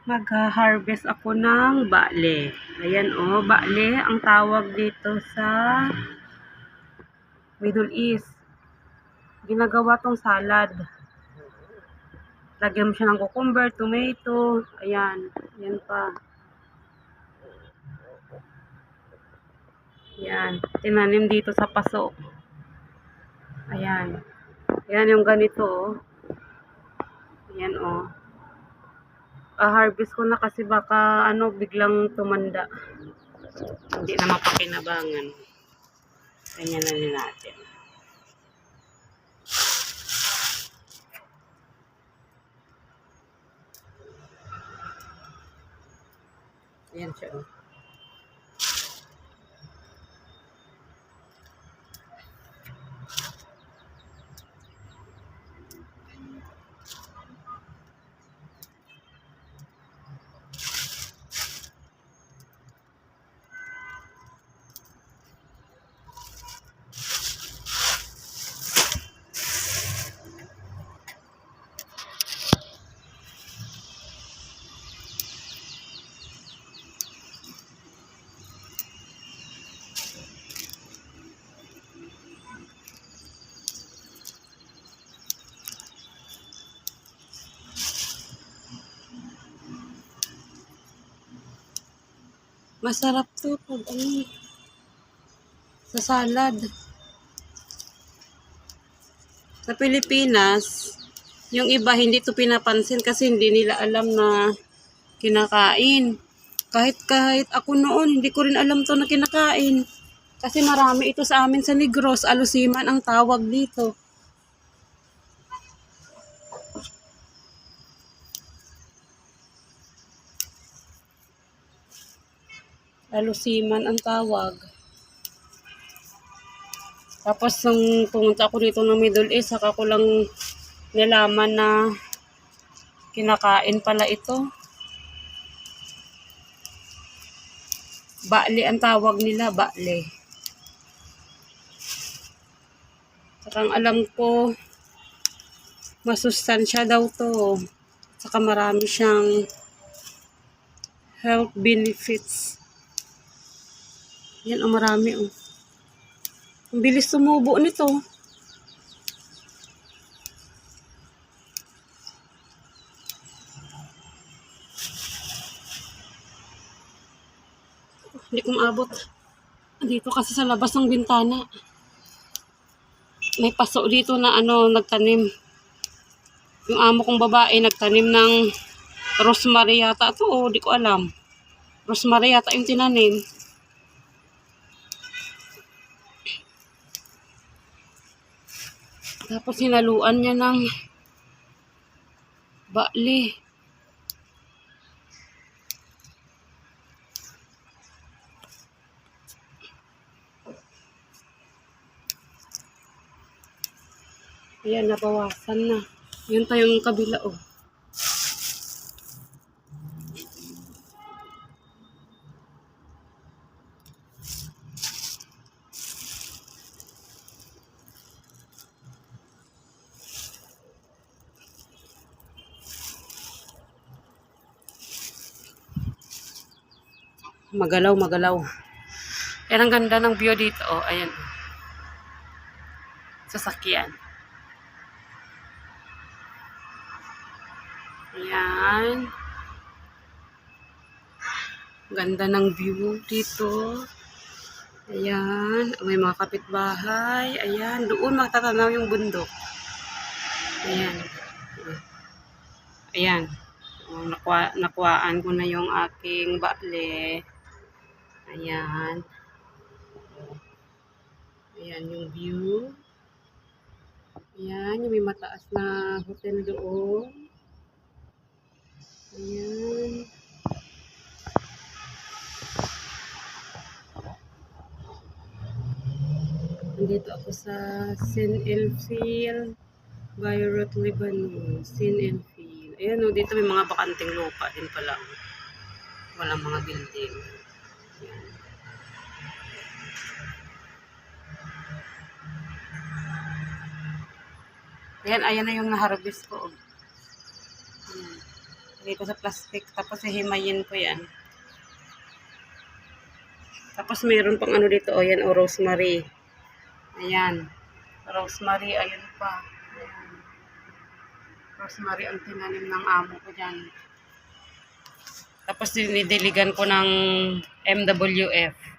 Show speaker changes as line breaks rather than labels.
Magha-harvest ako ng bale. Ayan oh, bale ang tawag dito sa Middle East. Ginagawa tong salad. Lagyan mo siya ng cucumber, tomato. Ayan, yan pa. Ayan, tinanim dito sa paso. Ayan. Ayan yung ganito oh. Ayan oh. Harvest ko na kasi baka biglang tumanda. Hindi na mapakinabangan. Ganyan na din natin. Ayan siya oh. Masarap to pag sa salad. Sa Pilipinas, yung iba hindi to pinapansin kasi hindi nila alam na kinakain. Kahit ako noon, hindi ko rin alam to na kinakain. Kasi marami ito sa amin sa Negros, alusiman ang tawag dito. Alusiman ang tawag. Tapos nung pumunta ako dito ng Middle East, saka ko lang nalaman na kinakain pala ito. Bale ang tawag nila, bale. Saka ang alam ko, masustansya daw to. Saka marami siyang health benefits. Yan ang marami oh. Ang bilis tumubo nito. Hindi ko maabot. Dito kasi sa labas ng bintana. May paso dito na nagtanim. Yung amo kong babae nagtanim ng rosemary yata. Ito oh, di ko alam. Rosemary yata yung tinanim. Tapos hinaluan niya ng bali. Ayan, nabawasan na. Yun pa yung kabila oh. Magalaw. Ayan, ang ganda ng view dito. Oh, ayan. Sasakyan. Ayan. Ganda ng view dito. Ayan. May mga kapitbahay. Ayan. Doon matatanaw yung bundok. Ayan. Ayan. Oh, nakuhaan ko na yung aking bale. Ayan. Ayan yung view. Ayan, yung may mataas na hotel doon. Ayan. Nandito ako sa Sin Elfil, Beirut, Lebanon. Sin Elfil. Ayan o, dito may mga bakanting lupa din pala. Walang mga building. Ayan. Ayan na yung na-harvest ko. Ayan. Lagay ko sa plastic. Tapos hihimayin ko yan. Tapos mayroon pang ano dito. O yan, o rosemary. Ayan. Rosemary, ayun pa. Ayan. Rosemary ang tinanim ng amo ko dyan. Tapos dinidiligan ko ng MWF.